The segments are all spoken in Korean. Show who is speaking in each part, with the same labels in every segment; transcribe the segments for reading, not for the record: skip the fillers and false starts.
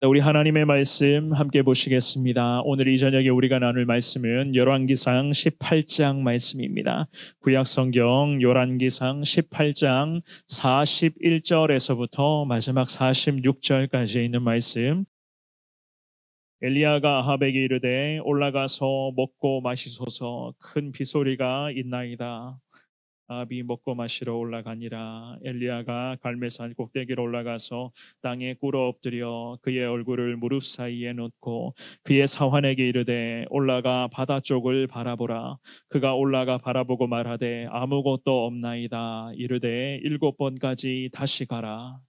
Speaker 1: 네, 우리 하나님의 말씀 함께 보시겠습니다. 오늘 이 저녁에 우리가 나눌 말씀은 열왕기상 18장 말씀입니다. 구약 성경 열왕기상 18장 41절에서부터 마지막 46절까지 있는 말씀. 엘리야가 아합에게 이르되 올라가서 먹고 마시소서, 큰 비소리가 있나이다. 아합이 먹고 마시러 올라가니라. 엘리야가 갈멜산 꼭대기로 올라가서 땅에 꿇어 엎드려 그의 얼굴을 무릎 사이에 놓고 그의 사환에게 이르되 올라가 바다 쪽을 바라보라. 그가 올라가 바라보고 말하되 아무것도 없나이다. 이르되 7번까지 다시 가라.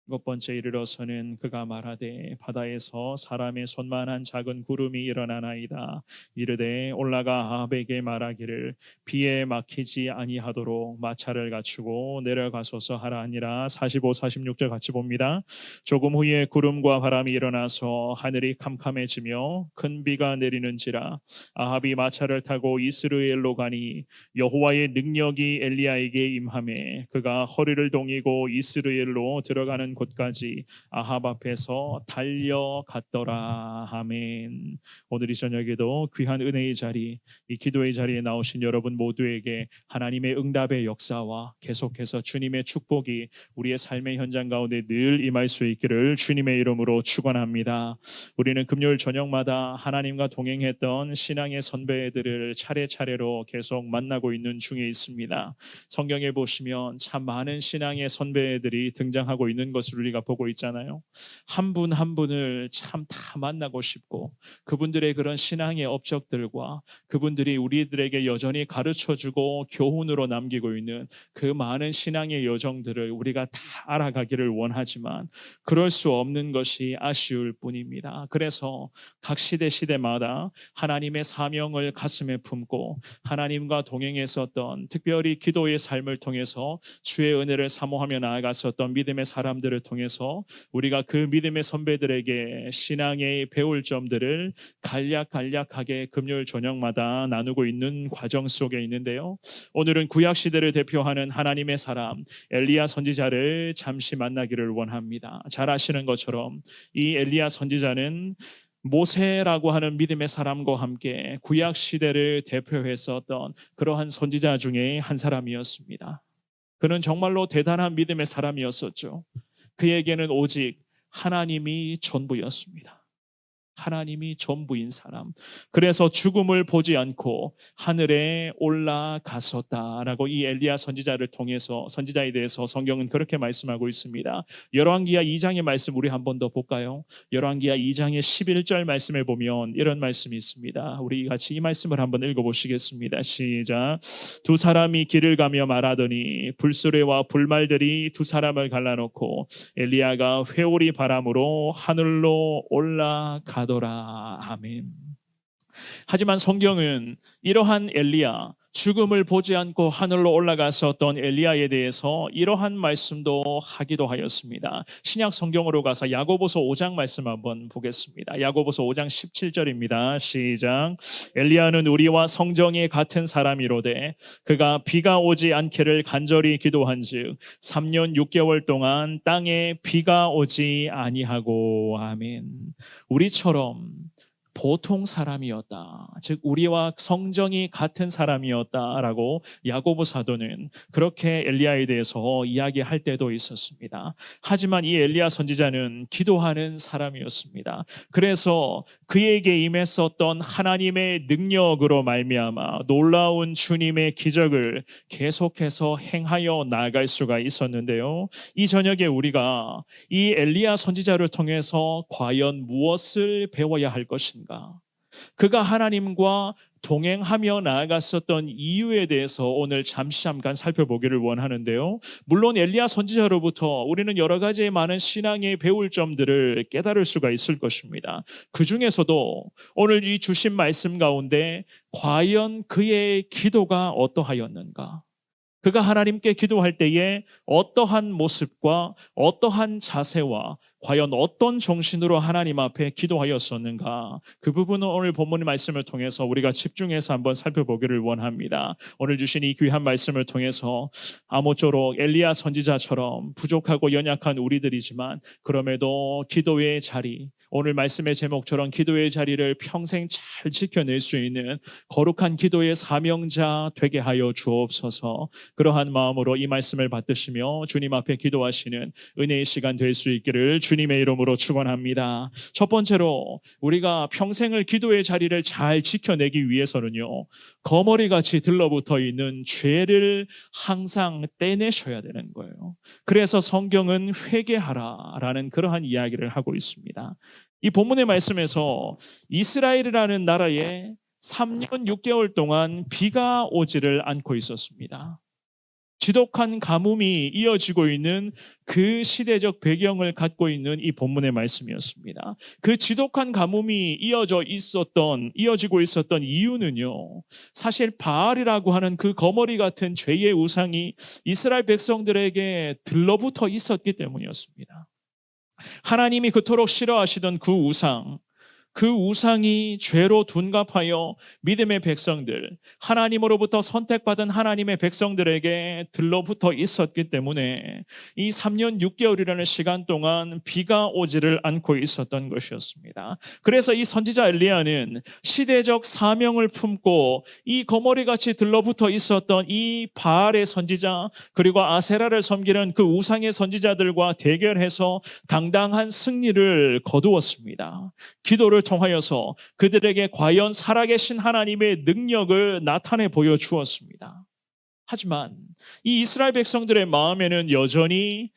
Speaker 1: 7번째 이르러서는 그가 말하되 바다에서 사람의 손만한 작은 구름이 일어나나이다. 이르되 올라가 아합에게 말하기를 비에 막히지 아니하도록 마차를 갖추고 내려가소서 하라 하니라. 45, 46절 같이 봅니다. 조금 후에 구름과 바람이 일어나서 하늘이 캄캄해지며 큰 비가 내리는지라. 아합이 마차를 타고 이스라엘로 가니 여호와의 능력이 엘리야에게 임하매 그가 허리를 동이고 이스라엘로 들어가는 곳까지 아합 앞에서 달려갔더라. 아멘. 오늘 이 저녁에도 귀한 은혜의 자리, 이 기도의 자리에 나오신 여러분 모두에게 하나님의 응답의 역사와 계속해서 주님의 축복이 우리의 삶의 현장 가운데 늘 임할 수 있기를 주님의 이름으로 축원합니다. 우리는 금요일 저녁마다 하나님과 동행했던 신앙의 선배들을 차례차례로 계속 만나고 있는 중에 있습니다. 성경에 보시면 참 많은 신앙의 선배들이 등장하고 있는 것을 우리가 보고 있잖아요. 한 분 한 분을 참 다 만나고 싶고 그분들의 그런 신앙의 업적들과 그분들이 우리들에게 여전히 가르쳐주고 교훈으로 남기고 있는 그 많은 신앙의 여정들을 우리가 다 알아가기를 원하지만 그럴 수 없는 것이 아쉬울 뿐입니다. 그래서 각 시대마다 하나님의 사명을 가슴에 품고 하나님과 동행했었던, 특별히 기도의 삶을 통해서 주의 은혜를 사모하며 나아갔었던 믿음의 사람들을 통해서 우리가 그 믿음의 선배들에게 신앙의 배울 점들을 간략하게 금요일 저녁마다 나누고 있는 과정 속에 있는데요. 오늘은 구약 시대를 대표하는 하나님의 사람 엘리야 선지자를 잠시 만나기를 원합니다. 잘 아시는 것처럼 이 엘리야 선지자는 모세라고 하는 믿음의 사람과 함께 구약 시대를 대표했었던 그러한 선지자 중에 한 사람이었습니다. 그는 정말로 대단한 믿음의 사람이었었죠. 그에게는 오직 하나님이 전부였습니다. 하나님이 전부인 사람. 그래서 죽음을 보지 않고 하늘에 올라갔었다라고 이 엘리야 선지자를 통해서, 선지자에 대해서 성경은 그렇게 말씀하고 있습니다. 열왕기하 2장의 말씀 우리 한 번 더 볼까요? 열왕기하 2장의 11절 말씀에 보면 이런 말씀이 있습니다. 우리 같이 이 말씀을 한번 읽어보시겠습니다. 시작. 두 사람이 길을 가며 말하더니 불수레와 불말들이 두 사람을 갈라놓고 엘리야가 회오리 바람으로 하늘로 올라가더라. 아멘. 하지만 성경은 이러한 엘리야, 죽음을 보지 않고 하늘로 올라갔었던 엘리야에 대해서 이러한 말씀도 하기도 하였습니다. 신약 성경으로 가서 야고보서 5장 말씀 한번 보겠습니다. 야고보서 5장 17절입니다. 시작. 엘리야는 우리와 성정이 같은 사람이로되 그가 비가 오지 않기를 간절히 기도한즉 3년 6개월 동안 땅에 비가 오지 아니하고. 아멘. 우리처럼 보통 사람이었다. 즉 우리와 성정이 같은 사람이었다라고 야고보 사도는 그렇게 엘리야에 대해서 이야기할 때도 있었습니다. 하지만 이 엘리야 선지자는 기도하는 사람이었습니다. 그래서 그에게 임했었던 하나님의 능력으로 말미암아 놀라운 주님의 기적을 계속해서 행하여 나아갈 수가 있었는데요. 이 저녁에 우리가 이 엘리야 선지자를 통해서 과연 무엇을 배워야 할 것인가? 그가 하나님과 동행하며 나아갔었던 이유에 대해서 오늘 잠깐 살펴보기를 원하는데요. 물론 엘리야 선지자로부터 우리는 여러 가지의 많은 신앙의 배울 점들을 깨달을 수가 있을 것입니다. 그 중에서도 오늘 이 주신 말씀 가운데 과연 그의 기도가 어떠하였는가? 그가 하나님께 기도할 때에 어떠한 모습과 어떠한 자세와 과연 어떤 정신으로 하나님 앞에 기도하였었는가? 그 부분은 오늘 본문 말씀을 통해서 우리가 집중해서 한번 살펴보기를 원합니다. 오늘 주신 이 귀한 말씀을 통해서 아모쪼록 엘리야 선지자처럼 부족하고 연약한 우리들이지만 그럼에도 기도의 자리, 오늘 말씀의 제목처럼 기도의 자리를 평생 잘 지켜낼 수 있는 거룩한 기도의 사명자 되게 하여 주옵소서. 그러한 마음으로 이 말씀을 받드시며 주님 앞에 기도하시는 은혜의 시간 될 수 있기를 주님의 이름으로 축원합니다. 첫 번째로 우리가 평생을 기도의 자리를 잘 지켜내기 위해서는요, 거머리같이 들러붙어 있는 죄를 항상 떼내셔야 되는 거예요. 그래서 성경은 회개하라라는 그러한 이야기를 하고 있습니다. 이 본문의 말씀에서 이스라엘이라는 나라에 3년 6개월 동안 비가 오지를 않고 있었습니다. 지독한 가뭄이 이어지고 있는 그 시대적 배경을 갖고 있는 이 본문의 말씀이었습니다. 그 지독한 가뭄이 이어지고 있었던 이유는요, 사실 바알이라고 하는 그 거머리 같은 죄의 우상이 이스라엘 백성들에게 들러붙어 있었기 때문이었습니다. 하나님이 그토록 싫어하시던 그 우상이 죄로 둔갑하여 믿음의 백성들, 하나님으로부터 선택받은 하나님의 백성들에게 들러붙어 있었기 때문에 이 3년 6개월이라는 시간 동안 비가 오지를 않고 있었던 것이었습니다. 그래서 이 선지자 엘리야는 시대적 사명을 품고 이 거머리같이 들러붙어 있었던 이 바알의 선지자 그리고 아세라를 섬기는 그 우상의 선지자들과 대결해서 당당한 승리를 거두었습니다. 기도를 통하여서 그들에게 과연 살아계신 하나님의 능력을 나타내 보여주었습니다. 하지만 이 이스라엘 백성들의 마음에는 여전히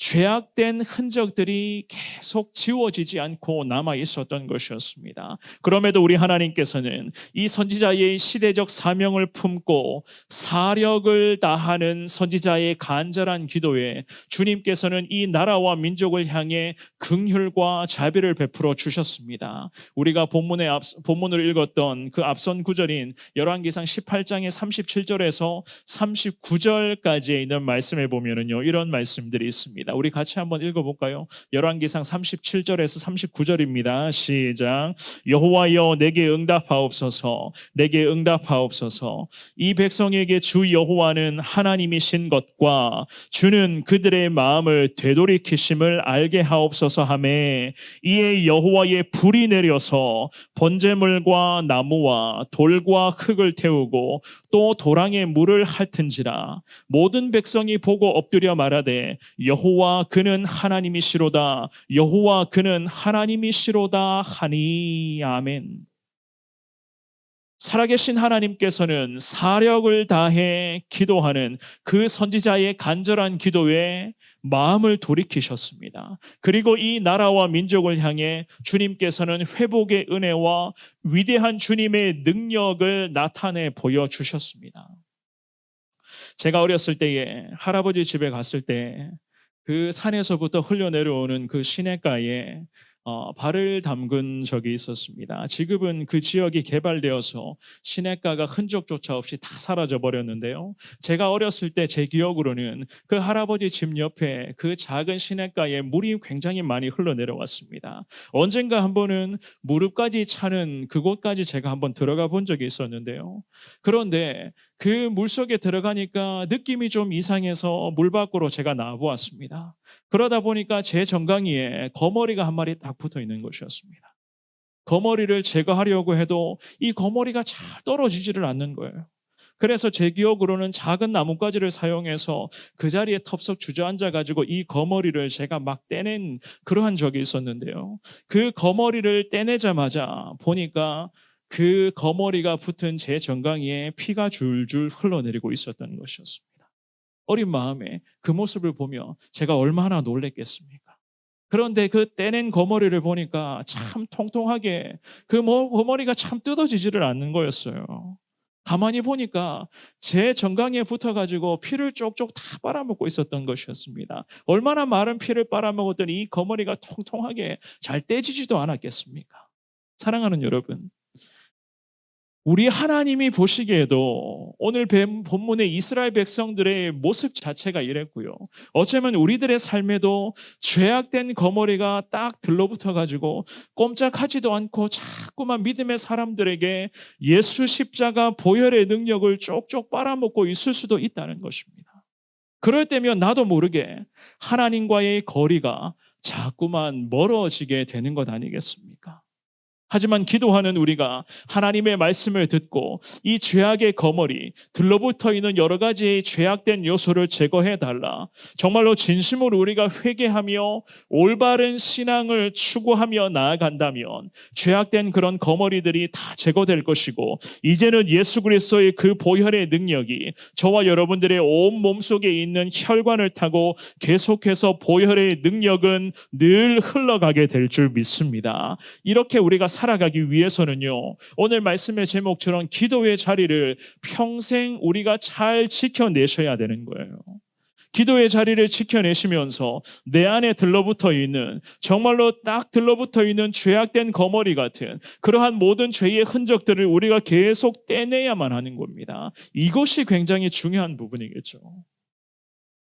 Speaker 1: 죄악된 흔적들이 계속 지워지지 않고 남아 있었던 것이었습니다. 그럼에도 우리 하나님께서는 이 선지자의 시대적 사명을 품고 사력을 다하는 선지자의 간절한 기도에 주님께서는 이 나라와 민족을 향해 긍휼과 자비를 베풀어 주셨습니다. 우리가 본문을 읽었던 그 앞선 구절인 열왕기상 18장의 37절에서 39절까지에 있는 말씀에 보면은요, 이런 말씀들이 있습니다. 우리 같이 한번 읽어볼까요? 열왕기상 37절에서 39절입니다. 시작. 여호와여 내게 응답하옵소서. 내게 응답하옵소서. 이 백성에게 주 여호와는 하나님이신 것과 주는 그들의 마음을 되돌이키심을 알게 하옵소서 하매 이에 여호와의 불이 내려서 번제물과 나무와 돌과 흙을 태우고 또 도랑에 물을 핥은지라 모든 백성이 보고 엎드려 말하되 여호와 그는 하나님이시로다. 여호와 그는 하나님이시로다 하니. 아멘. 살아계신 하나님께서는 사력을 다해 기도하는 그 선지자의 간절한 기도에 마음을 돌이키셨습니다. 그리고 이 나라와 민족을 향해 주님께서는 회복의 은혜와 위대한 주님의 능력을 나타내 보여주셨습니다. 제가 어렸을 때에 할아버지 집에 갔을 때 그 산에서부터 흘러내려오는 그 시냇가에 발을 담근 적이 있었습니다. 지금은 그 지역이 개발되어서 시냇가가 흔적조차 없이 다 사라져 버렸는데요. 제가 어렸을 때 제 기억으로는 그 할아버지 집 옆에 그 작은 시냇가에 물이 굉장히 많이 흘러내려왔습니다. 언젠가 한 번은 무릎까지 차는 그곳까지 제가 한번 들어가 본 적이 있었는데요. 그런데 그 물속에 들어가니까 느낌이 좀 이상해서 물 밖으로 제가 나와보았습니다. 그러다 보니까 제 정강이에 거머리가 한 마리 딱 붙어 있는 것이었습니다. 거머리를 제거하려고 해도 이 거머리가 잘 떨어지지를 않는 거예요. 그래서 제 기억으로는 작은 나뭇가지를 사용해서 그 자리에 텁썩 주저앉아 가지고 이 거머리를 제가 막 떼낸 그러한 적이 있었는데요. 그 거머리를 떼내자마자 보니까 그 거머리가 붙은 제 정강이에 피가 줄줄 흘러내리고 있었던 것이었습니다. 어린 마음에 그 모습을 보며 제가 얼마나 놀랬겠습니까? 그런데 그 떼낸 거머리를 보니까 참 통통하게 그 거머리가 참 뜯어지지를 않는 거였어요. 가만히 보니까 제 정강이에 붙어가지고 피를 쪽쪽 다 빨아먹고 있었던 것이었습니다. 얼마나 마른 피를 빨아먹었더니 이 거머리가 통통하게 잘 떼지지도 않았겠습니까? 사랑하는 여러분, 우리 하나님이 보시기에도 오늘 본문의 이스라엘 백성들의 모습 자체가 이랬고요. 어쩌면 우리들의 삶에도 죄악된 거머리가 딱 들러붙어 가지고 꼼짝하지도 않고 자꾸만 믿음의 사람들에게 예수 십자가 보혈의 능력을 쪽쪽 빨아먹고 있을 수도 있다는 것입니다. 그럴 때면 나도 모르게 하나님과의 거리가 자꾸만 멀어지게 되는 것 아니겠습니까? 하지만 기도하는 우리가 하나님의 말씀을 듣고 이 죄악의 거머리, 들러붙어 있는 여러 가지 죄악된 요소를 제거해 달라. 정말로 진심으로 우리가 회개하며 올바른 신앙을 추구하며 나아간다면 죄악된 그런 거머리들이 다 제거될 것이고, 이제는 예수 그리스도의 그 보혈의 능력이 저와 여러분들의 온 몸속에 있는 혈관을 타고 계속해서 보혈의 능력은 늘 흘러가게 될 줄 믿습니다. 이렇게 우리가 살아가기 위해서는요, 오늘 말씀의 제목처럼 기도의 자리를 평생 우리가 잘 지켜내셔야 되는 거예요. 기도의 자리를 지켜내시면서 내 안에 들러붙어 있는, 정말로 딱 들러붙어 있는 죄악된 거머리 같은 그러한 모든 죄의 흔적들을 우리가 계속 떼내야만 하는 겁니다. 이것이 굉장히 중요한 부분이겠죠.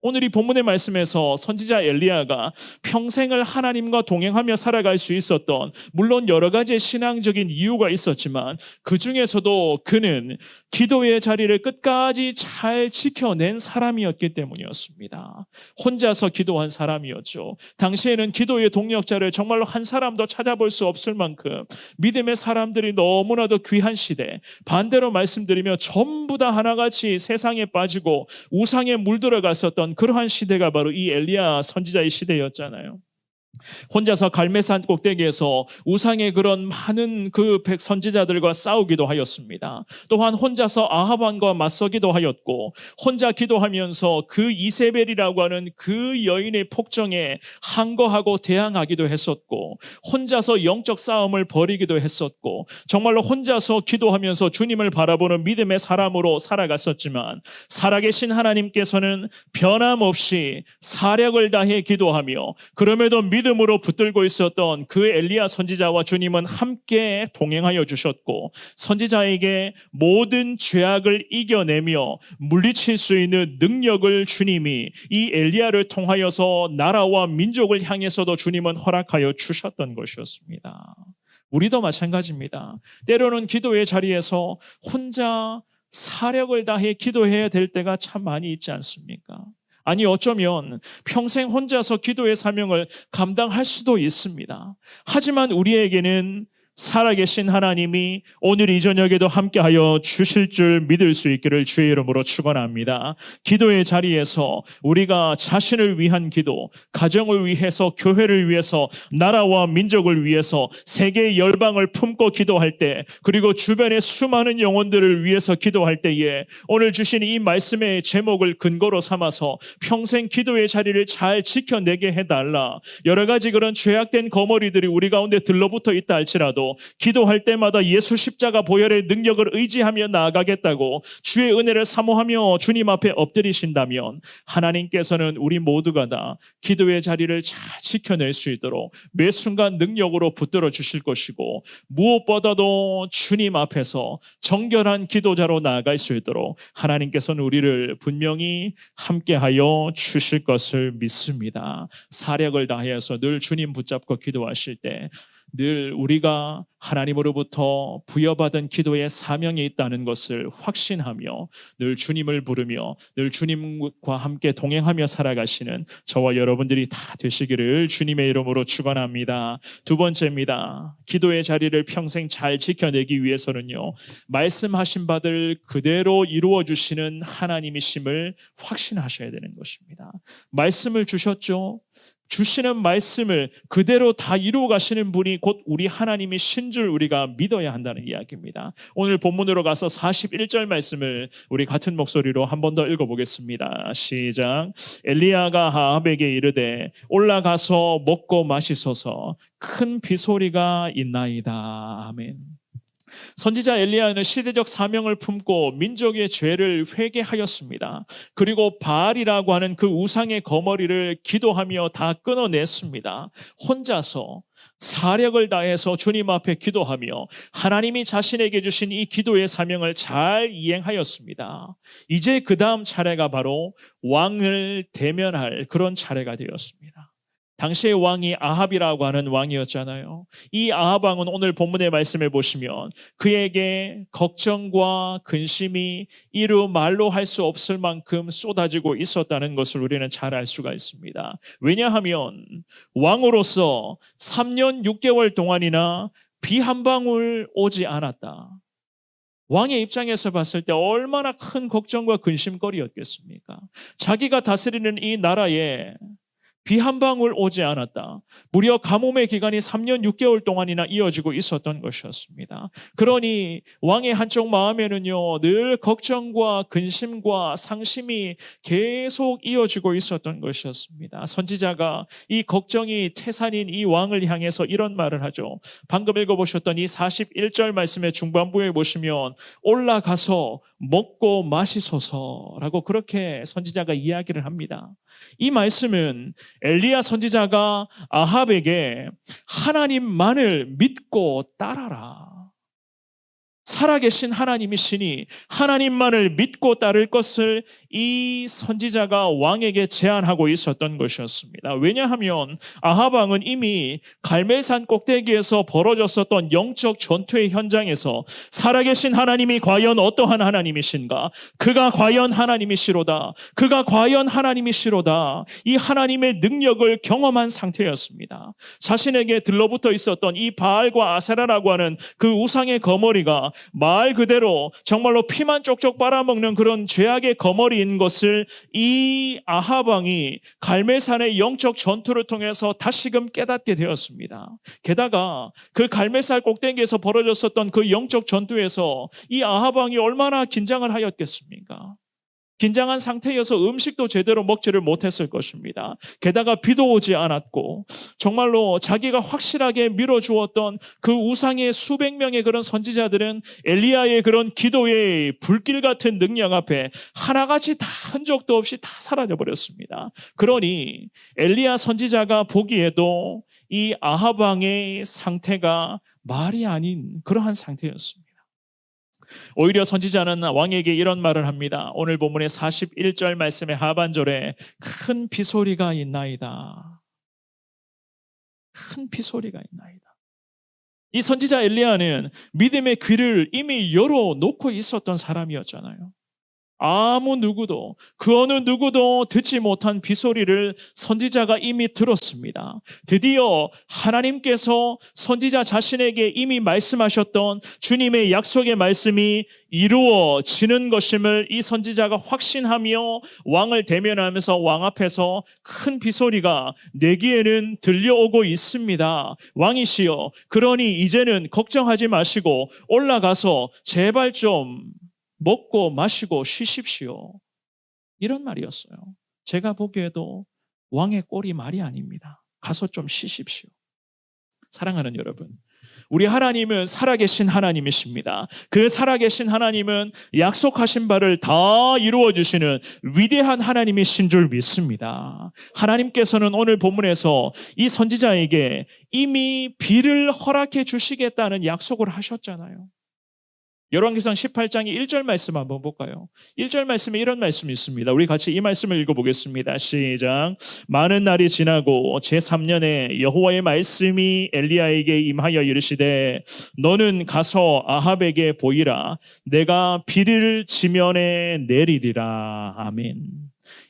Speaker 1: 오늘 이 본문의 말씀에서 선지자 엘리야가 평생을 하나님과 동행하며 살아갈 수 있었던, 물론 여러 가지의 신앙적인 이유가 있었지만 그 중에서도 그는 기도의 자리를 끝까지 잘 지켜낸 사람이었기 때문이었습니다. 혼자서 기도한 사람이었죠. 당시에는 기도의 동력자를 정말로 한 사람도 찾아볼 수 없을 만큼 믿음의 사람들이 너무나도 귀한 시대, 반대로 말씀드리며 전부 다 하나같이 세상에 빠지고 우상에 물들어갔었던 그러한 시대가 바로 이 엘리야 선지자의 시대였잖아요. 혼자서 갈멜산 꼭대기에서 우상의 그런 많은 그 선지자들과 싸우기도 하였습니다. 또한 혼자서 아합 왕과 맞서기도 하였고, 혼자 기도하면서 그 이세벨이라고 하는 그 여인의 폭정에 항거하고 대항하기도 했었고, 혼자서 영적 싸움을 벌이기도 했었고, 정말로 혼자서 기도하면서 주님을 바라보는 믿음의 사람으로 살아갔었지만, 살아계신 하나님께서는 변함없이 사력을 다해 기도하며 그럼에도 믿음으로 붙들고 있었던 그 엘리야 선지자와 주님은 함께 동행하여 주셨고, 선지자에게 모든 죄악을 이겨내며 물리칠 수 있는 능력을 주님이 이 엘리야를 통하여서 나라와 민족을 향해서도 주님은 허락하여 주셨던 것이었습니다. 우리도 마찬가지입니다. 때로는 기도의 자리에서 혼자 사력을 다해 기도해야 될 때가 참 많이 있지 않습니까? 아니, 어쩌면 평생 혼자서 기도의 사명을 감당할 수도 있습니다. 하지만 우리에게는 살아계신 하나님이 오늘 이 저녁에도 함께하여 주실 줄 믿을 수 있기를 주의 이름으로 축원합니다. 기도의 자리에서 우리가 자신을 위한 기도, 가정을 위해서, 교회를 위해서, 나라와 민족을 위해서, 세계 열방을 품고 기도할 때, 그리고 주변의 수많은 영혼들을 위해서 기도할 때에 오늘 주신 이 말씀의 제목을 근거로 삼아서 평생 기도의 자리를 잘 지켜내게 해달라. 여러 가지 그런 죄악된 거머리들이 우리 가운데 들러붙어 있다 할지라도 기도할 때마다 예수 십자가 보혈의 능력을 의지하며 나아가겠다고 주의 은혜를 사모하며 주님 앞에 엎드리신다면, 하나님께서는 우리 모두가 다 기도의 자리를 잘 지켜낼 수 있도록 매 순간 능력으로 붙들어 주실 것이고, 무엇보다도 주님 앞에서 정결한 기도자로 나아갈 수 있도록 하나님께서는 우리를 분명히 함께하여 주실 것을 믿습니다. 사력을 다해서 늘 주님 붙잡고 기도하실 때 늘 우리가 하나님으로부터 부여받은 기도의 사명이 있다는 것을 확신하며 늘 주님을 부르며 늘 주님과 함께 동행하며 살아가시는 저와 여러분들이 다 되시기를 주님의 이름으로 축원합니다. 두 번째입니다. 기도의 자리를 평생 잘 지켜내기 위해서는요, 말씀하신 바들 그대로 이루어 주시는 하나님이심을 확신하셔야 되는 것입니다. 말씀을 주셨죠? 주시는 말씀을 그대로 다 이루어 가시는 분이 곧 우리 하나님이신 줄 우리가 믿어야 한다는 이야기입니다. 오늘 본문으로 가서 41절 말씀을 우리 같은 목소리로 한 번 더 읽어보겠습니다. 시작. 엘리야가 아합에게 이르되 올라가서 먹고 마시소서, 큰 비소리가 있나이다. 아멘. 선지자 엘리야는 시대적 사명을 품고 민족의 죄를 회개하였습니다. 그리고 바알이라고 하는 그 우상의 거머리를 기도하며 다 끊어냈습니다. 혼자서 사력을 다해서 주님 앞에 기도하며 하나님이 자신에게 주신 이 기도의 사명을 잘 이행하였습니다. 이제 그 다음 차례가 바로 왕을 대면할 그런 차례가 되었습니다. 당시의 왕이 아합이라고 하는 왕이었잖아요. 이 아합 왕은 오늘 본문의 말씀을 보시면 그에게 걱정과 근심이 이루 말로 할 수 없을 만큼 쏟아지고 있었다는 것을 우리는 잘 알 수가 있습니다. 왜냐하면 왕으로서 3년 6개월 동안이나 비 한 방울 오지 않았다. 왕의 입장에서 봤을 때 얼마나 큰 걱정과 근심거리였겠습니까? 자기가 다스리는 이 나라에 비 한 방울 오지 않았다. 무려 가뭄의 기간이 3년 6개월 동안이나 이어지고 있었던 것이었습니다. 그러니 왕의 한쪽 마음에는요, 늘 걱정과 근심과 상심이 계속 이어지고 있었던 것이었습니다. 선지자가 이 걱정이 태산인 이 왕을 향해서 이런 말을 하죠. 방금 읽어보셨던 이 41절 말씀의 중반부에 보시면 올라가서 먹고 마시소서라고 그렇게 선지자가 이야기를 합니다. 이 말씀은 엘리야 선지자가 아합에게 하나님만을 믿고 따라라. 살아계신 하나님이시니 하나님만을 믿고 따를 것을 이 선지자가 왕에게 제안하고 있었던 것이었습니다. 왜냐하면 아합 왕은 이미 갈멜산 꼭대기에서 벌어졌었던 영적 전투의 현장에서 살아계신 하나님이 과연 어떠한 하나님이신가? 그가 과연 하나님이시로다. 그가 과연 하나님이시로다. 이 하나님의 능력을 경험한 상태였습니다. 자신에게 들러붙어 있었던 이 바알과 아세라라고 하는 그 우상의 거머리가 말 그대로 정말로 피만 쪽쪽 빨아먹는 그런 죄악의 거머리인 것을 이 아합 왕이 갈멜산의 영적 전투를 통해서 다시금 깨닫게 되었습니다. 게다가 그 갈멜산 꼭대기에서 벌어졌었던 그 영적 전투에서 이 아합 왕이 얼마나 긴장을 하였겠습니까? 긴장한 상태여서 음식도 제대로 먹지를 못했을 것입니다. 게다가 비도 오지 않았고 정말로 자기가 확실하게 밀어주었던 그 우상의 수백 명의 그런 선지자들은 엘리야의 그런 기도의 불길 같은 능력 앞에 하나같이 다 흔적도 없이 다 사라져버렸습니다. 그러니 엘리야 선지자가 보기에도 이 아합 왕의 상태가 말이 아닌 그러한 상태였습니다. 오히려 선지자는 왕에게 이런 말을 합니다. 오늘 본문의 41절 말씀의 하반절에 큰 비소리가 있나이다. 큰 비소리가 있나이다. 이 선지자 엘리야는 믿음의 귀를 이미 열어놓고 있었던 사람이었잖아요. 아무 누구도 그 어느 누구도 듣지 못한 비소리를 선지자가 이미 들었습니다. 드디어 하나님께서 선지자 자신에게 이미 말씀하셨던 주님의 약속의 말씀이 이루어지는 것임을 이 선지자가 확신하며 왕을 대면하면서 왕 앞에서 큰 비소리가 내 귀에는 들려오고 있습니다. 왕이시여, 그러니 이제는 걱정하지 마시고 올라가서 제발 좀 먹고 마시고 쉬십시오. 이런 말이었어요. 제가 보기에도 왕의 꼴이 말이 아닙니다. 가서 좀 쉬십시오. 사랑하는 여러분, 우리 하나님은 살아계신 하나님이십니다. 그 살아계신 하나님은 약속하신 바를 다 이루어주시는 위대한 하나님이신 줄 믿습니다. 하나님께서는 오늘 본문에서 이 선지자에게 이미 비를 허락해 주시겠다는 약속을 하셨잖아요. 열왕기상 18장의 1절 말씀 한번 볼까요? 1절 말씀에 이런 말씀이 있습니다. 우리 같이 이 말씀을 읽어보겠습니다. 시작. 많은 날이 지나고 제3년에 여호와의 말씀이 엘리야에게 임하여 이르시되 너는 가서 아합에게 보이라. 내가 비를 지면에 내리리라. 아멘.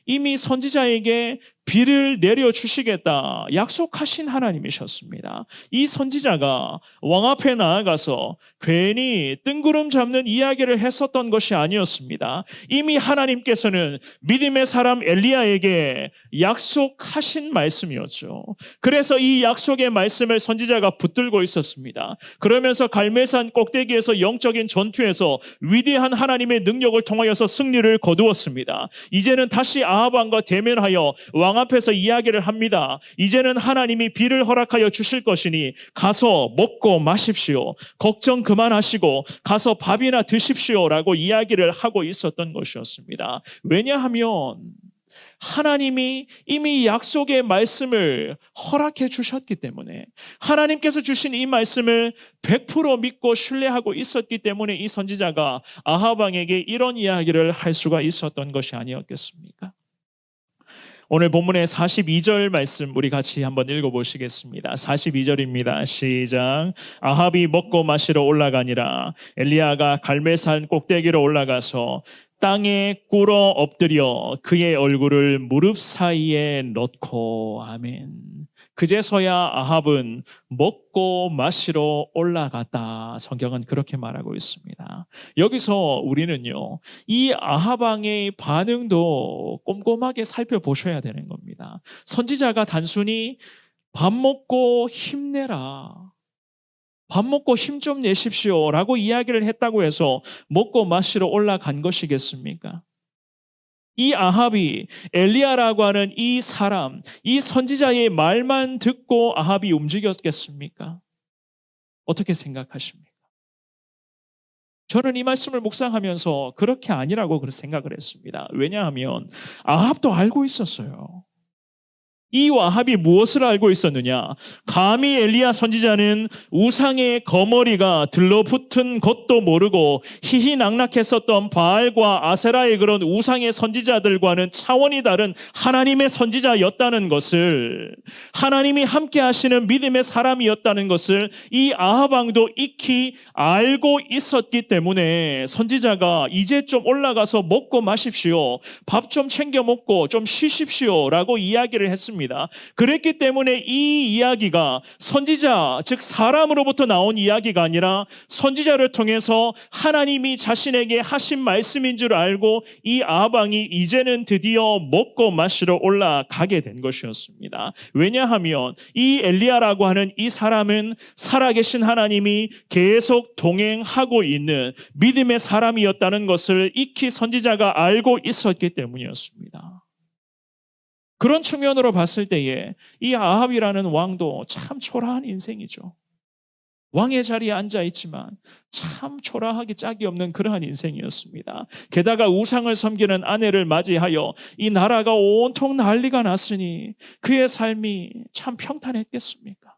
Speaker 1: 이미 선지자에게 비를 내려주시겠다 약속하신 하나님이셨습니다. 이 선지자가 왕 앞에 나아가서 괜히 뜬구름 잡는 이야기를 했었던 것이 아니었습니다. 이미 하나님께서는 믿음의 사람 엘리야에게 약속하신 말씀이었죠. 그래서 이 약속의 말씀을 선지자가 붙들고 있었습니다. 그러면서 갈멜산 꼭대기에서 영적인 전투에서 위대한 하나님의 능력을 통하여서 승리를 거두었습니다. 이제는 다시 아합 왕과 대면하여 왕 왕 앞에서 이야기를 합니다. 이제는 하나님이 비를 허락하여 주실 것이니 가서 먹고 마십시오. 걱정 그만하시고 가서 밥이나 드십시오라고 이야기를 하고 있었던 것이었습니다. 왜냐하면 하나님이 이미 약속의 말씀을 허락해 주셨기 때문에, 하나님께서 주신 이 말씀을 100% 믿고 신뢰하고 있었기 때문에 이 선지자가 아합 왕에게 이런 이야기를 할 수가 있었던 것이 아니었겠습니까? 오늘 본문의 42절 말씀 우리 같이 한번 읽어보시겠습니다. 42절입니다. 시작. 아합이 먹고 마시러 올라가니라. 엘리야가 갈멜산 꼭대기로 올라가서 땅에 꿇어 엎드려 그의 얼굴을 무릎 사이에 넣고. 아멘. 그제서야 아합은 먹고 마시러 올라갔다. 성경은 그렇게 말하고 있습니다. 여기서 우리는요, 이 아합 왕의 반응도 꼼꼼하게 살펴보셔야 되는 겁니다. 선지자가 단순히 밥 먹고 힘내라, 밥 먹고 힘 좀 내십시오 라고 이야기를 했다고 해서 먹고 마시러 올라간 것이겠습니까? 이 아합이 엘리야라고 하는 이 사람, 이 선지자의 말만 듣고 아합이 움직였겠습니까? 어떻게 생각하십니까? 저는 이 말씀을 묵상하면서 그렇게 아니라고 생각을 했습니다. 왜냐하면 아합도 알고 있었어요. 이 아합이 무엇을 알고 있었느냐? 감히 엘리야 선지자는 우상의 거머리가 들러붙은 것도 모르고 희희낙낙했었던 바알과 아세라의 그런 우상의 선지자들과는 차원이 다른 하나님의 선지자였다는 것을, 하나님이 함께 하시는 믿음의 사람이었다는 것을 이 아합 왕도 익히 알고 있었기 때문에 선지자가 이제 좀 올라가서 먹고 마십시오, 밥 좀 챙겨 먹고 좀 쉬십시오 라고 이야기를 했습니다. 그랬기 때문에 이 이야기가 선지자, 즉 사람으로부터 나온 이야기가 아니라 선지자를 통해서 하나님이 자신에게 하신 말씀인 줄 알고 이 아합 왕이 이제는 드디어 먹고 마시러 올라가게 된 것이었습니다. 왜냐하면 이 엘리야라고 하는 이 사람은 살아계신 하나님이 계속 동행하고 있는 믿음의 사람이었다는 것을 익히 선지자가 알고 있었기 때문이었습니다. 그런 측면으로 봤을 때에 이 아합이라는 왕도 참 초라한 인생이죠. 왕의 자리에 앉아 있지만 참 초라하기 짝이 없는 그러한 인생이었습니다. 게다가 우상을 섬기는 아내를 맞이하여 이 나라가 온통 난리가 났으니 그의 삶이 참 평탄했겠습니까?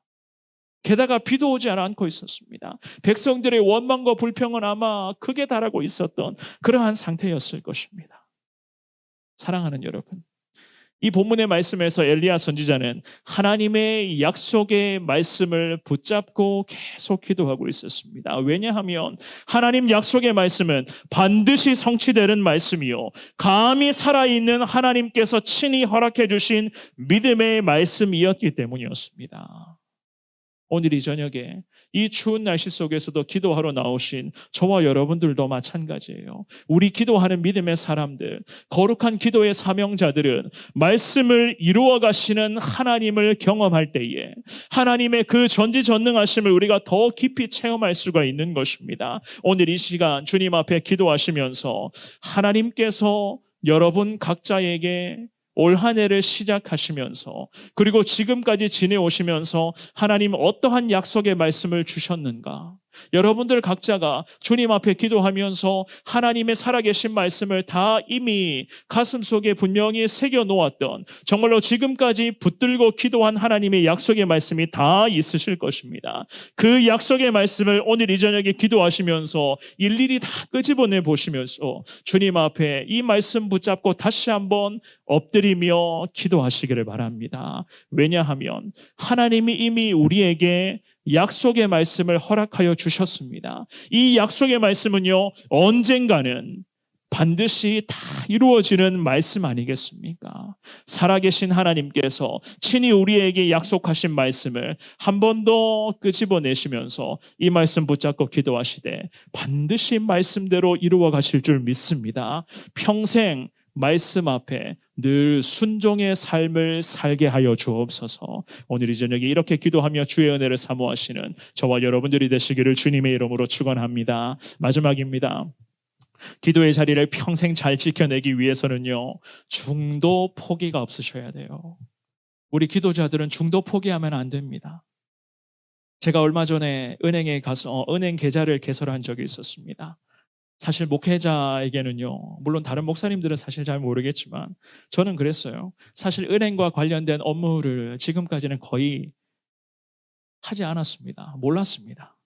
Speaker 1: 게다가 비도 오지 않고 있었습니다. 백성들의 원망과 불평은 아마 극에 달하고 있었던 그러한 상태였을 것입니다. 사랑하는 여러분, 이 본문의 말씀에서 엘리야 선지자는 하나님의 약속의 말씀을 붙잡고 계속 기도하고 있었습니다. 왜냐하면 하나님 약속의 말씀은 반드시 성취되는 말씀이요, 감히 살아있는 하나님께서 친히 허락해 주신 믿음의 말씀이었기 때문이었습니다. 오늘 이 저녁에 이 추운 날씨 속에서도 기도하러 나오신 저와 여러분들도 마찬가지예요. 우리 기도하는 믿음의 사람들, 거룩한 기도의 사명자들은 말씀을 이루어 가시는 하나님을 경험할 때에 하나님의 그 전지전능하심을 우리가 더 깊이 체험할 수가 있는 것입니다. 오늘 이 시간 주님 앞에 기도하시면서 하나님께서 여러분 각자에게 올 한 해를 시작하시면서 그리고 지금까지 지내오시면서 하나님 어떠한 약속의 말씀을 주셨는가? 여러분들 각자가 주님 앞에 기도하면서 하나님의 살아계신 말씀을 다 이미 가슴속에 분명히 새겨놓았던, 정말로 지금까지 붙들고 기도한 하나님의 약속의 말씀이 다 있으실 것입니다. 그 약속의 말씀을 오늘 이 저녁에 기도하시면서 일일이 다 끄집어내 보시면서 주님 앞에 이 말씀 붙잡고 다시 한번 엎드리며 기도하시기를 바랍니다. 왜냐하면 하나님이 이미 우리에게 약속의 말씀을 허락하여 주셨습니다. 이 약속의 말씀은요, 언젠가는 반드시 다 이루어지는 말씀 아니겠습니까? 살아계신 하나님께서 친히 우리에게 약속하신 말씀을 한 번 더 끄집어내시면서 이 말씀 붙잡고 기도하시되 반드시 말씀대로 이루어 가실 줄 믿습니다. 평생 말씀 앞에 늘 순종의 삶을 살게 하여 주옵소서. 오늘 이 저녁에 이렇게 기도하며 주의 은혜를 사모하시는 저와 여러분들이 되시기를 주님의 이름으로 축원합니다. 마지막입니다. 기도의 자리를 평생 잘 지켜내기 위해서는요, 중도 포기가 없으셔야 돼요. 우리 기도자들은 중도 포기하면 안 됩니다. 제가 얼마 전에 은행에 가서 은행 계좌를 개설한 적이 있었습니다. 사실 목회자에게는요, 물론 다른 목사님들은 사실 잘 모르겠지만 저는 그랬어요. 사실 은행과 관련된 업무를 지금까지는 거의 하지 않았습니다. 몰랐습니다.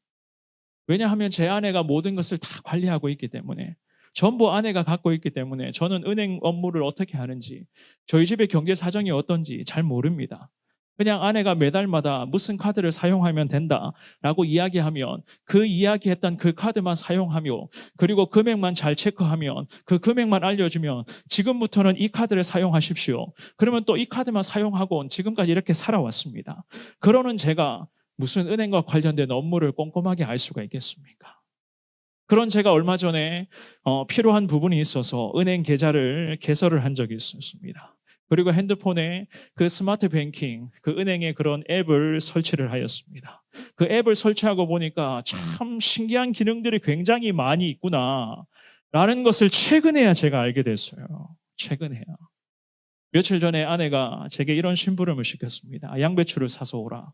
Speaker 1: 왜냐하면 제 아내가 모든 것을 다 관리하고 있기 때문에, 전부 아내가 갖고 있기 때문에 저는 은행 업무를 어떻게 하는지, 저희 집의 경제 사정이 어떤지 잘 모릅니다. 그냥 아내가 매달마다 무슨 카드를 사용하면 된다라고 이야기하면 그 이야기했던 그 카드만 사용하며, 그리고 금액만 잘 체크하면, 그 금액만 알려주면 지금부터는 이 카드를 사용하십시오. 그러면 또 이 카드만 사용하고 지금까지 이렇게 살아왔습니다. 그러는 제가 무슨 은행과 관련된 업무를 꼼꼼하게 알 수가 있겠습니까? 그런 제가 얼마 전에 필요한 부분이 있어서 은행 계좌를 개설을 한 적이 있었습니다. 그리고 핸드폰에 그 스마트 뱅킹, 그 은행의 그런 앱을 설치를 하였습니다. 그 앱을 설치하고 보니까 참 신기한 기능들이 굉장히 많이 있구나 라는 것을 최근에야 제가 알게 됐어요. 최근에야. 며칠 전에 아내가 제게 이런 심부름을 시켰습니다. 양배추를 사서 오라.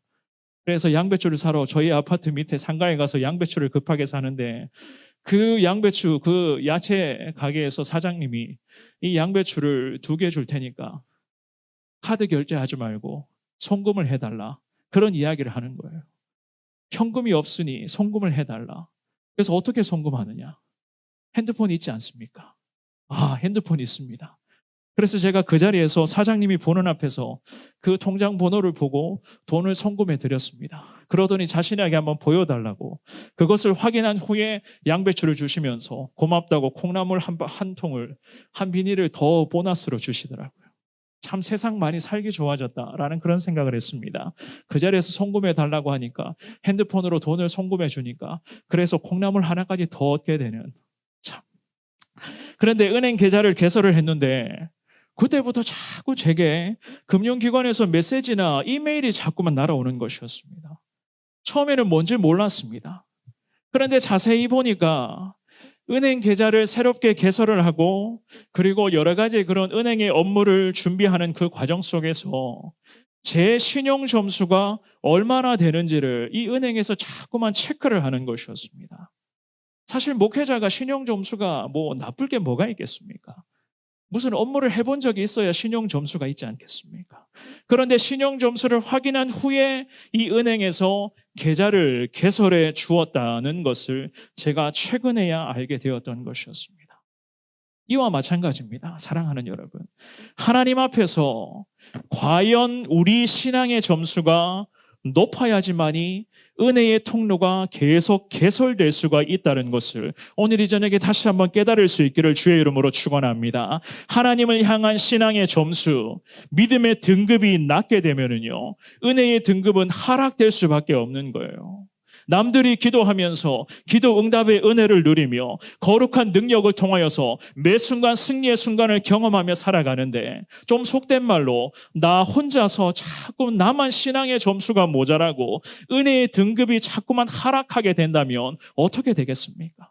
Speaker 1: 그래서 양배추를 사러 저희 아파트 밑에 상가에 가서 양배추를 급하게 사는데, 그 양배추, 그 야채 가게에서 사장님이 이 양배추를 2개 줄 테니까 카드 결제하지 말고 송금을 해달라, 그런 이야기를 하는 거예요. 현금이 없으니 송금을 해달라. 그래서 어떻게 송금하느냐? 핸드폰 있지 않습니까? 핸드폰 있습니다. 그래서 제가 그 자리에서 사장님이 보는 앞에서 그 통장 번호를 보고 돈을 송금해 드렸습니다. 그러더니 자신에게 한번 보여달라고, 그것을 확인한 후에 양배추를 주시면서 고맙다고 콩나물 한 통을, 한 비닐을 더 보너스로 주시더라고요. 참 세상 많이 살기 좋아졌다라는 그런 생각을 했습니다. 그 자리에서 송금해 달라고 하니까 핸드폰으로 돈을 송금해 주니까, 그래서 콩나물 하나까지 더 얻게 되는, 참. 그런데 은행 계좌를 개설을 했는데 그때부터 자꾸 제게 금융기관에서 메시지나 이메일이 자꾸만 날아오는 것이었습니다. 처음에는 뭔지 몰랐습니다. 그런데 자세히 보니까 은행 계좌를 새롭게 개설을 하고, 그리고 여러 가지 그런 은행의 업무를 준비하는 그 과정 속에서 제 신용 점수가 얼마나 되는지를 이 은행에서 자꾸만 체크를 하는 것이었습니다. 사실 목회자가 신용 점수가 뭐 나쁠 게 뭐가 있겠습니까? 무슨 업무를 해본 적이 있어야 신용 점수가 있지 않겠습니까? 그런데 신용 점수를 확인한 후에 이 은행에서 계좌를 개설해 주었다는 것을 제가 최근에야 알게 되었던 것이었습니다. 이와 마찬가지입니다. 사랑하는 여러분, 하나님 앞에서 과연 우리 신앙의 점수가 높아야지만이 은혜의 통로가 계속 개설될 수가 있다는 것을 오늘 이 저녁에 다시 한번 깨달을 수 있기를 주의 이름으로 축원합니다. 하나님을 향한 신앙의 점수, 믿음의 등급이 낮게 되면은요, 은혜의 등급은 하락될 수밖에 없는 거예요. 남들이 기도하면서 기도 응답의 은혜를 누리며 거룩한 능력을 통하여서 매 순간 승리의 순간을 경험하며 살아가는데, 좀 속된 말로 나 혼자서 자꾸 나만 신앙의 점수가 모자라고 은혜의 등급이 자꾸만 하락하게 된다면 어떻게 되겠습니까?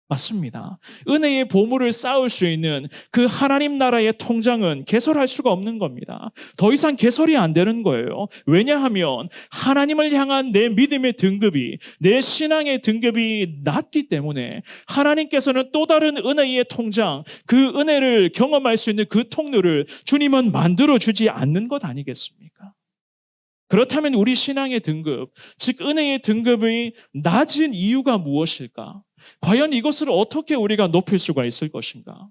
Speaker 1: 맞습니다. 은혜의 보물을 쌓을 수 있는 그 하나님 나라의 통장은 개설할 수가 없는 겁니다. 더 이상 개설이 안 되는 거예요. 왜냐하면 하나님을 향한 내 믿음의 등급이, 내 신앙의 등급이 낮기 때문에 하나님께서는 또 다른 은혜의 통장, 그 은혜를 경험할 수 있는 그 통로를 주님은 만들어주지 않는 것 아니겠습니까? 그렇다면 우리 신앙의 등급, 즉 은혜의 등급이 낮은 이유가 무엇일까? 과연 이것을 어떻게 우리가 높일 수가 있을 것인가?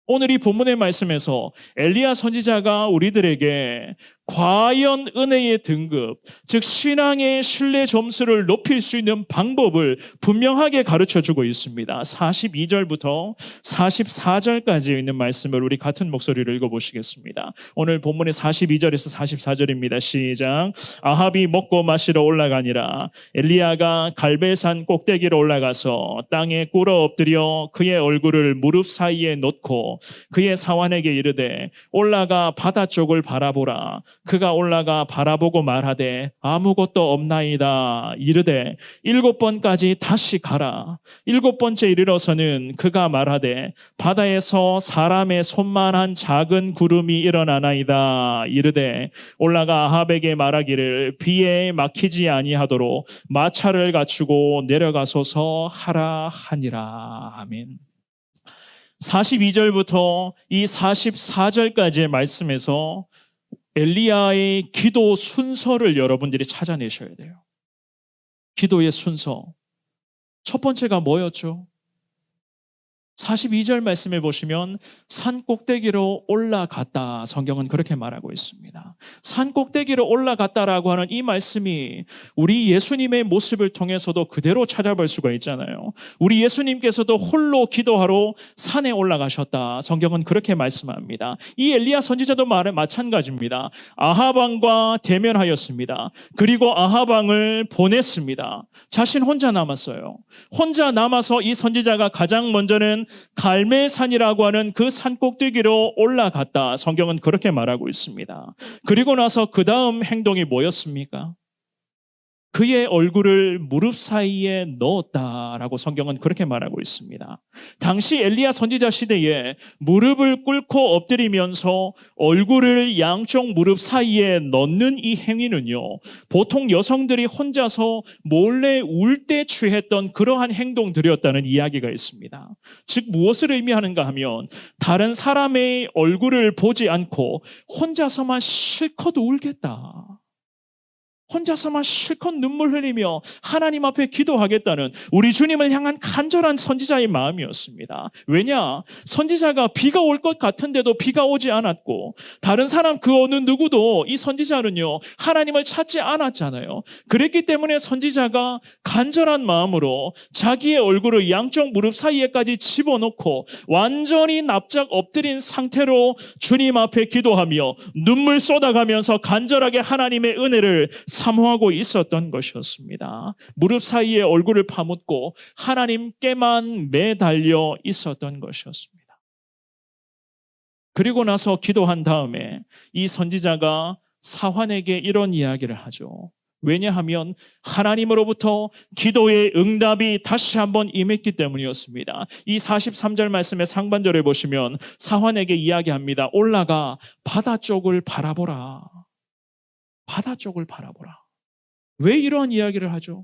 Speaker 1: 오늘 이 본문의 말씀에서 엘리야 선지자가 우리들에게 과연 은혜의 등급, 즉 신앙의 신뢰 점수를 높일 수 있는 방법을 분명하게 가르쳐주고 있습니다. 42절부터 44절까지 있는 말씀을 우리 같은 목소리로 읽어보시겠습니다. 오늘 본문의 42절에서 44절입니다. 시작. 아합이 먹고 마시러 올라가니라. 엘리야가 갈멜산 꼭대기로 올라가서 땅에 꿇어 엎드려 그의 얼굴을 무릎 사이에 놓고 그의 사환에게 이르되 올라가 바다 쪽을 바라보라. 그가 올라가 바라보고 말하되 아무것도 없나이다. 이르되 7번까지 다시 가라. 7번째 이르러서는 그가 말하되 바다에서 사람의 손만한 작은 구름이 일어나나이다. 이르되 올라가 아합에게 말하기를 비에 막히지 아니하도록 마차를 갖추고 내려가소서 하라 하니라. 아멘. 42절부터 이 44절까지의 말씀에서 엘리야의 기도 순서를 여러분들이 찾아내셔야 돼요. 기도의 순서. 첫 번째가 뭐였죠? 42절 말씀해 보시면 산 꼭대기로 올라갔다. 성경은 그렇게 말하고 있습니다. 산 꼭대기로 올라갔다라고 하는 이 말씀이 우리 예수님의 모습을 통해서도 그대로 찾아볼 수가 있잖아요. 우리 예수님께서도 홀로 기도하러 산에 올라가셨다. 성경은 그렇게 말씀합니다. 이 엘리야 선지자도 마찬가지입니다. 아합 왕과 대면하였습니다. 그리고 아합 왕을 보냈습니다. 자신 혼자 남았어요. 혼자 남아서 이 선지자가 가장 먼저는 갈멜산이라고 하는 그 산 꼭대기로 올라갔다. 성경은 그렇게 말하고 있습니다. 그리고 나서 그 다음 행동이 뭐였습니까? 그의 얼굴을 무릎 사이에 넣었다라고 성경은 그렇게 말하고 있습니다. 당시 엘리야 선지자 시대에 무릎을 꿇고 엎드리면서 얼굴을 양쪽 무릎 사이에 넣는 이 행위는요, 보통 여성들이 혼자서 몰래 울 때 취했던 그러한 행동들이었다는 이야기가 있습니다. 즉 무엇을 의미하는가 하면 다른 사람의 얼굴을 보지 않고 혼자서만 실컷 울겠다. 혼자서만 실컷 눈물 흘리며 하나님 앞에 기도하겠다는 우리 주님을 향한 간절한 선지자의 마음이었습니다. 왜냐? 선지자가 비가 올 것 같은데도 비가 오지 않았고 다른 사람 그 어느 누구도 이 선지자는요 하나님을 찾지 않았잖아요. 그랬기 때문에 선지자가 간절한 마음으로 자기의 얼굴을 양쪽 무릎 사이에까지 집어넣고 완전히 납작 엎드린 상태로 주님 앞에 기도하며 눈물 쏟아가면서 간절하게 하나님의 은혜를 사모하고 있었던 것이었습니다. 무릎 사이에 얼굴을 파묻고 하나님께만 매달려 있었던 것이었습니다. 그리고 나서 기도한 다음에 이 선지자가 사환에게 이런 이야기를 하죠. 왜냐하면 하나님으로부터 기도의 응답이 다시 한번 임했기 때문이었습니다. 이 43절 말씀의 상반절에 보시면 사환에게 이야기합니다. 올라가 바다 쪽을 바라보라. 바다 쪽을 바라보라. 왜 이러한 이야기를 하죠?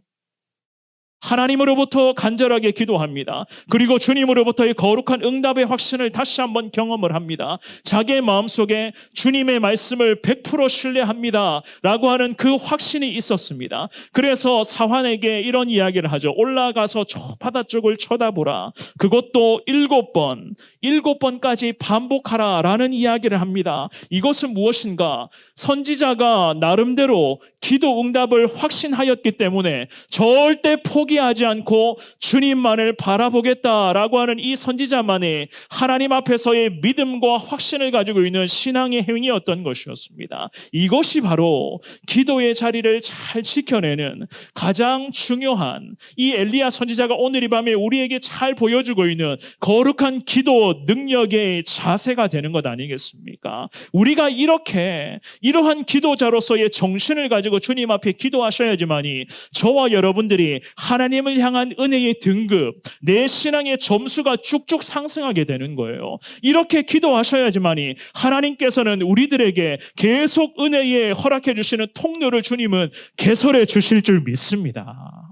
Speaker 1: 하나님으로부터 간절하게 기도합니다. 그리고 주님으로부터의 거룩한 응답의 확신을 다시 한번 경험을 합니다. 자기의 마음속에 주님의 말씀을 100% 신뢰합니다 라고 하는 그 확신이 있었습니다. 그래서 사환에게 이런 이야기를 하죠. 올라가서 저 바다 쪽을 쳐다보라. 그것도 7번까지 반복하라 라는 이야기를 합니다. 이것은 무엇인가? 선지자가 나름대로 기도 응답을 확신하였기 때문에 절대 포기하지 않고 주님만을 바라보겠다라고 하는 이 선지자만의 하나님 앞에서의 믿음과 확신을 가지고 있는 신앙의 행위였던 것이었습니다. 이것이 바로 기도의 자리를 잘 지켜내는 가장 중요한 이 엘리야 선지자가 오늘 이 밤에 우리에게 잘 보여주고 있는 거룩한 기도 능력의 자세가 되는 것 아니겠습니까? 우리가 이러한 기도자로서의 정신을 가지고 주님 앞에 기도하셔야지만이 저와 여러분들이 하나님을 향한 은혜의 등급, 내 신앙의 점수가 쭉쭉 상승하게 되는 거예요. 이렇게 기도하셔야지만이 하나님께서는 우리들에게 계속 은혜에 허락해 주시는 통로를 주님은 개설해 주실 줄 믿습니다.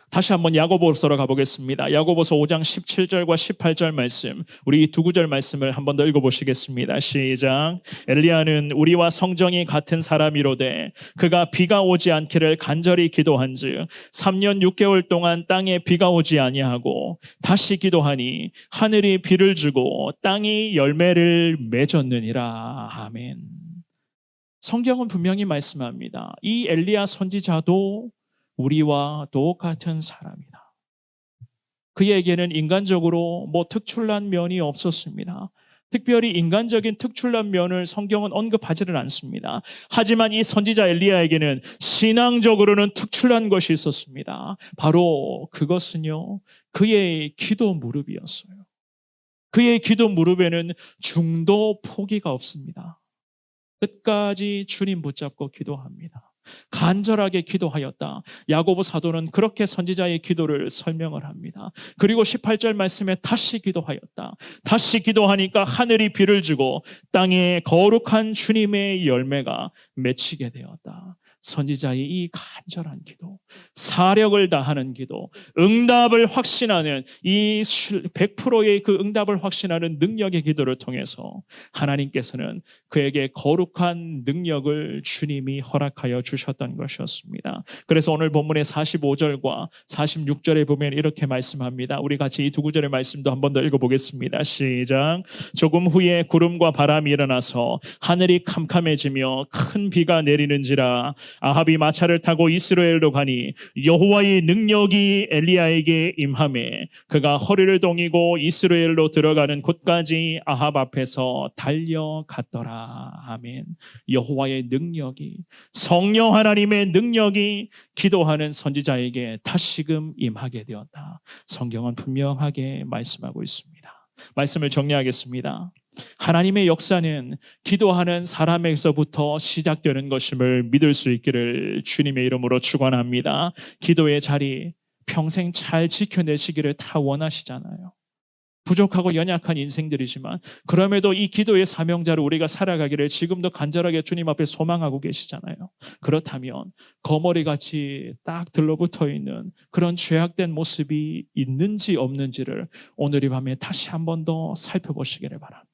Speaker 1: 다시 한번 야고보서로 가보겠습니다. 야고보서 5장 17절과 18절 말씀, 우리 이 두 구절 말씀을 한번 더 읽어보시겠습니다. 시작. 엘리야는 우리와 성정이 같은 사람이로되 그가 비가 오지 않기를 간절히 기도한즉 3년 6개월 동안 땅에 비가 오지 아니하고 다시 기도하니 하늘이 비를 주고 땅이 열매를 맺었느니라. 아멘. 성경은 분명히 말씀합니다. 이 엘리야 선지자도 우리와 똑같은 사람이다. 그에게는 인간적으로 특출난 면이 없었습니다. 특별히 인간적인 특출난 면을 성경은 언급하지는 않습니다. 하지만 이 선지자 엘리야에게는 신앙적으로는 특출난 것이 있었습니다. 바로 그것은요, 그의 기도 무릎이었어요. 그의 기도 무릎에는 중도 포기가 없습니다. 끝까지 주님 붙잡고 기도합니다. 간절하게 기도하였다. 야고보 사도는 그렇게 선지자의 기도를 설명을 합니다. 그리고 18절 말씀에 다시 기도하였다. 다시 기도하니까 하늘이 비를 주고 땅에 거룩한 주님의 열매가 맺히게 되었다. 선지자의 이 간절한 기도, 사력을 다하는 기도, 응답을 확신하는 이 100%의 그 응답을 확신하는 능력의 기도를 통해서 하나님께서는 그에게 거룩한 능력을 주님이 허락하여 주셨던 것이었습니다. 그래서 오늘 본문의 45절과 46절에 보면 이렇게 말씀합니다. 우리 같이 이 두 구절의 말씀도 한 번 더 읽어보겠습니다. 시작. 조금 후에 구름과 바람이 일어나서 하늘이 캄캄해지며 큰 비가 내리는지라. 아합이 마차를 타고 이스라엘로 가니 여호와의 능력이 엘리야에게 임하매 그가 허리를 동이고 이스라엘로 들어가는 곳까지 아합 앞에서 달려갔더라. 아멘. 여호와의 능력이, 성령 하나님의 능력이 기도하는 선지자에게 다시금 임하게 되었다. 성경은 분명하게 말씀하고 있습니다. 말씀을 정리하겠습니다. 하나님의 역사는 기도하는 사람에게서부터 시작되는 것임을 믿을 수 있기를 주님의 이름으로 축원합니다. 기도의 자리 평생 잘 지켜내시기를 다 원하시잖아요. 부족하고 연약한 인생들이지만 그럼에도 이 기도의 사명자로 우리가 살아가기를 지금도 간절하게 주님 앞에 소망하고 계시잖아요. 그렇다면 거머리같이 딱 들러붙어 있는 그런 죄악된 모습이 있는지 없는지를 오늘 이 밤에 다시 한 번 더 살펴보시기를 바랍니다.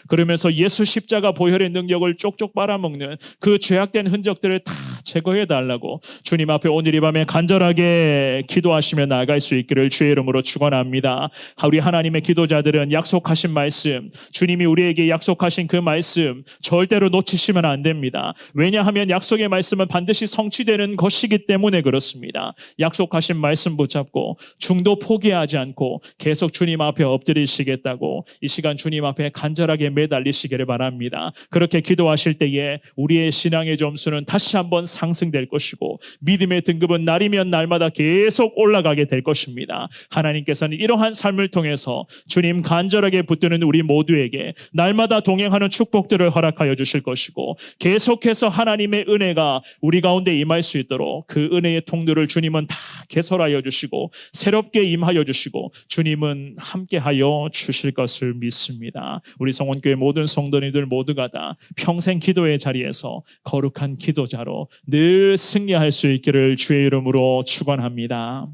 Speaker 1: 그러면서 예수 십자가 보혈의 능력을 쪽쪽 빨아먹는 그 죄악된 흔적들을 다 제거해 달라고 주님 앞에 오늘 이 밤에 간절하게 기도하시며 나아갈 수 있기를 주의 이름으로 축원합니다. 우리 하나님의 기도자들은 약속하신 말씀, 주님이 우리에게 약속하신 그 말씀 절대로 놓치시면 안 됩니다. 왜냐하면 약속의 말씀은 반드시 성취되는 것이기 때문에 그렇습니다. 약속하신 말씀 붙잡고 중도 포기하지 않고 계속 주님 앞에 엎드리시겠다고 이 시간 주님 앞에 간절하게 매달리시기를 바랍니다. 그렇게 기도하실 때에 우리의 신앙의 점수는 다시 한번 상승될 것이고 믿음의 등급은 날이면 날마다 계속 올라가게 될 것입니다. 하나님께서는 이러한 삶을 통해서 주님 간절하게 붙드는 우리 모두에게 날마다 동행하는 축복들을 허락하여 주실 것이고 계속해서 하나님의 은혜가 우리 가운데 임할 수 있도록 그 은혜의 통로를 주님은 다 개설하여 주시고 새롭게 임하여 주시고 주님은 함께하여 주실 것을 믿습니다. 우리 성원교회 모든 성도님들 모두가 다 평생 기도의 자리에서 거룩한 기도자로 늘 승리할 수 있기를 주의 이름으로 축원합니다.